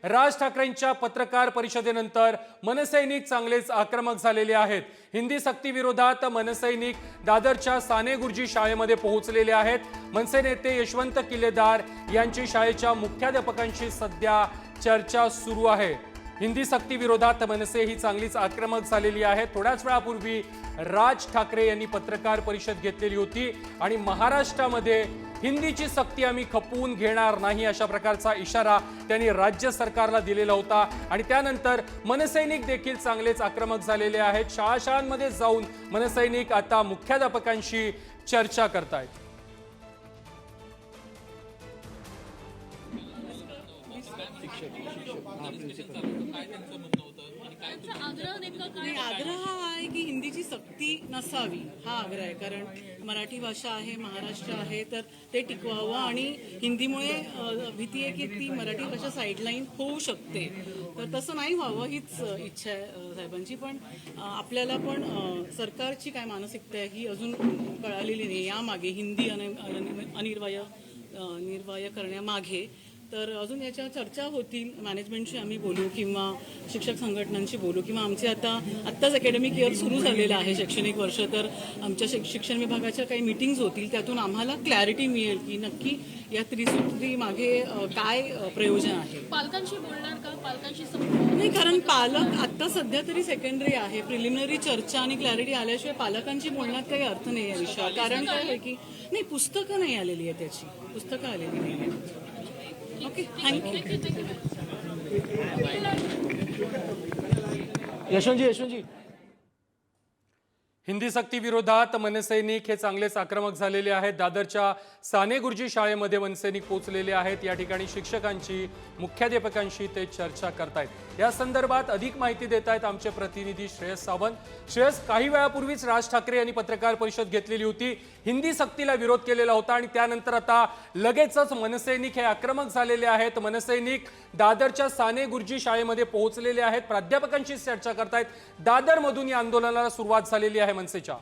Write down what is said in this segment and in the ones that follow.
राज ठाकरेंच्या पत्रकार परिषदेनंतर मनसैनिक चांगलेच आक्रमक झालेले आहेत। हिंदी सक्ती विरोधात मनसैनिक दादरच्या साने गुरुजी शाळेमध्ये पोहोचलेले आहेत। मनसे नेते यशवंत किल्लेदार यांची शाळेच्या मुख्याध्यापकांशी सध्या चर्चा सुरू आहे। हिंदी सक्ती विरोधात मनसे ही चांगलीच आक्रमक झालेली आहे। थोड्याच वेळापूर्वी राज ठाकरे यांनी पत्रकार परिषद घेतलेली होती आणि महाराष्ट्रामध्ये हिंदीची सक्ती आम्ही खपवून घेणार नाही अशा प्रकारचा इशारा त्यांनी राज्य सरकारला दिलेला होता। आणि त्यानंतर मनसैनिक देखील चांगलेच आक्रमक झालेले आहेत। शाळांमध्ये जाऊन मनसैनिक आता मुख्याध्यापकांशी चर्चा करतायत। आग्रह हा आहे की हिंदीची सक्ती नसावी, हा आग्रह आहे। कारण मराठी भाषा आहे, महाराष्ट्र आहे, तर ते टिकवावं आणि हिंदीमुळे भीती आहे की ती मराठी भाषा साईडलाईन होऊ शकते, तर तसं नाही व्हावं हीच इच्छा आहे साहेबांची। पण आपल्याला पण सरकारची काय मानसिकता आहे ही अजून कळालेली नाही। यामागे हिंदी निर्वाय करण्यामागे तर अजून याच्या चर्चा होतील। मॅनेजमेंटशी आम्ही बोलू किंवा शिक्षक संघटनांशी बोलू किंवा आमचे आत्ताच अकॅडमिक इयर सुरू झालेलं आहे, शैक्षणिक वर्ष, तर आमच्या शिक्षण विभागाच्या काही मीटिंग्स होतील, त्यातून आम्हाला क्लॅरिटी मिळेल की नक्की या त्रिसूत्री मागे काय प्रयोजन आहे। पालकांशी बोलणार का? पालकांशी नाही, कारण पालक आता सध्या तरी सेकंडरी आहे। प्रिलिमिनरी चर्चा आणि क्लॅरिटी आल्याशिवाय पालकांशी बोलण्यात काही अर्थ नाही या विषयावर। कारण काय आहे की नाही, पुस्तकं नाही आलेली आहे, त्याची पुस्तकं आलेली नाही आहे। Okay, thank you. यशवंतजी हिंदी सक्ती विरोधात मनसैनिक हे चांगलेच आक्रमक झालेले आहेत। दादरच्या साने गुरुजी शाळेमध्ये मनसैनिक पोहोचलेले आहेत। या ठिकाणी शिक्षकांची मुख्याध्यापकांशी ते चर्चा करतायत। या संदर्भात अधिक माहिती देत आहेत आमचे प्रतिनिधी श्रेयस सावंत। श्रेयस, काही वेळापूर्वीच राज ठाकरे यांनी पत्रकार परिषद घेतलेली होती, हिंदी सक्तीला विरोध केलेला होता आणि त्यानंतर आता लगेचच मनसैनिक हे आक्रमक झालेले आहेत। मनसैनिक दादरच्या साने गुरुजी शाळेमध्ये पोहोचलेले आहेत, प्राध्यापकांशी चर्चा करतायत। दादरमधून या आंदोलनाला सुरुवात झालेली आहे मनसेच्या।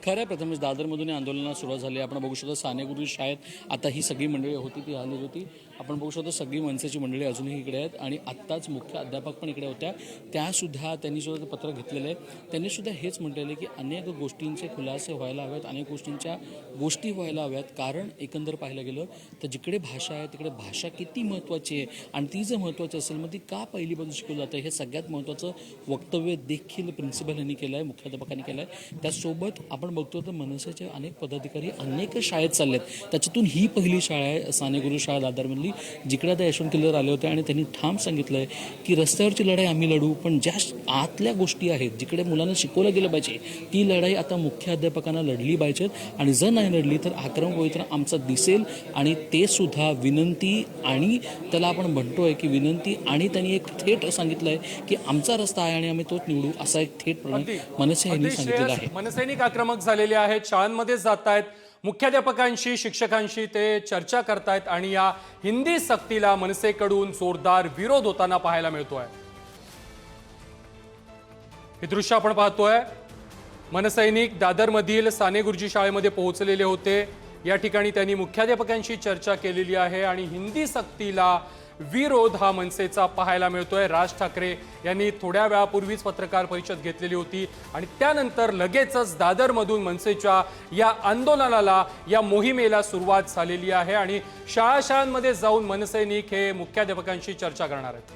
खरं प्रथमेश, दादरमधून आंदोलनाला सुरुवात झाली। आपण बघू शकतो साने गुरुजी शाळेत आता ही सगळी मंडळी होती ती आली होती। आपण बघू शकतो सगळी मनसेची मंडळी अजूनही इकडे आहेत आणि आत्ताच मुख्य अध्यापक पण इकडे होत्या, त्यांनी सुद्धा पत्र घेतलेलं आहे। त्यांनी सुद्धा हेच म्हटलेलं की अनेक गोष्टींचे खुलासे व्हायला हवेत, अनेक गोष्टी व्हायला हव्यात। कारण एकंदर पाहायला गेलं तर जिकडे भाषा आहे तिकडे भाषा किती महत्त्वाची आहे आणि ती जर महत्त्वाची असेल मग ती का पहिली बाजू शिकवली जाते, हे सगळ्यात महत्त्वाचं वक्तव्य देखील प्रिन्सिपल यांनी केलं आहे, मुख्याध्यापकांनी केलं आहे। त्यासोबत आपण बघतो तर मनसेचे अनेक पदाधिकारी अनेक शाळेत चाललेत, त्याच्यातून ही पहिली शाळा आहे साने गुरुजी शाळा दादरमधली, जिकडे आता यशवंत किल्लेदार आले होते आणि त्यांनी ठाम सांगितलंय की रस्त्यावरची लढाई आम्ही लढू, पण ज्या आतल्या गोष्टी आहेत जिकडे मुलांना शिकवलं गेलं पाहिजे ती लढाई आता मुख्याध्यापकांना लढली पाहिजेत आणि जर नाही लढली तर आक्रमक पवित्रा आमचा दिसेल। आणि ते सुद्धा विनंती आणि त्याला आपण म्हणतोय की विनंती आणि त्यांनी एक थेट सांगितलंय की आमचा रस्ता आहे आणि आम्ही तोच निवडू, असा एक थेट मनसे यांनी सांगितलेलं आहे। मनसैनिक आक्रमक झालेले आहेत, शाळांमध्ये जात आहेत, मुख्याध्यापकांशी शिक्षकांशी ते चर्चा करतायत आणि या हिंदी सक्तीला मनसेकडून जोरदार विरोध होताना पाहायला मिळतोय। हे दृश्य आपण पाहतोय, मनसैनिक दादरमधील साने गुरुजी शाळेमध्ये पोहोचलेले होते। या ठिकाणी त्यांनी मुख्याध्यापकांशी चर्चा केलेली आहे आणि हिंदी सक्तीला विरोध हा मनसेचा पाहायला मिळतोय। राज ठाकरे यांनी थोड्या वेळापूर्वीच पत्रकार परिषद घेतलेली होती आणि त्यानंतर लगेचच दादरमधून मनसेच्या या आंदोलनाला, या मोहिमेला सुरुवात झालेली आहे आणि शाळांमध्ये जाऊन मनसैनिक हे मुख्याध्यापकांशी चर्चा करणार आहेत।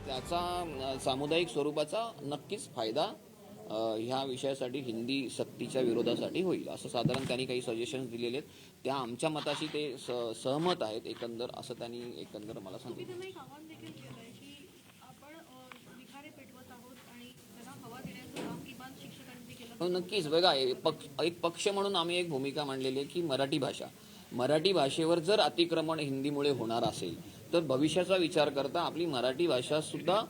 त्याचा सामुदायिक स्वरूपाचा नक्कीच फायदा ह्या विषयासाठी हिंदी सक्तीच्या विरोधासाठी होईल, असं साधारण त्यांनी काही सजेशन्स दिलेले आहेत। त्या आमच्या मताशी ते सहमत आहेत एकंदर, असं त्यांनी एकंदर मला सांगितलं। नक्कीच बघा, एक पक्ष म्हणून आम्ही एक भूमिका मांडलेली आहे की मराठी भाषेवर जर अतिक्रमण हिंदीमुळे होणार असेल तर भविष्याचा विचार करता आपली मराठी भाषा सुद्धा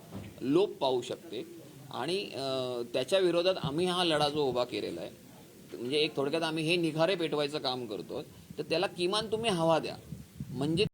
लोप पावू शकते आणि त्याच्या विरोधात आम्ही हा लढा जो उभा केलेला आहे, म्हणजे एक थोडक्यात आम्ही हे निखारे पेटवायचं काम करतो, तर त्याला किमान तुम्ही हवा द्या, म्हणजे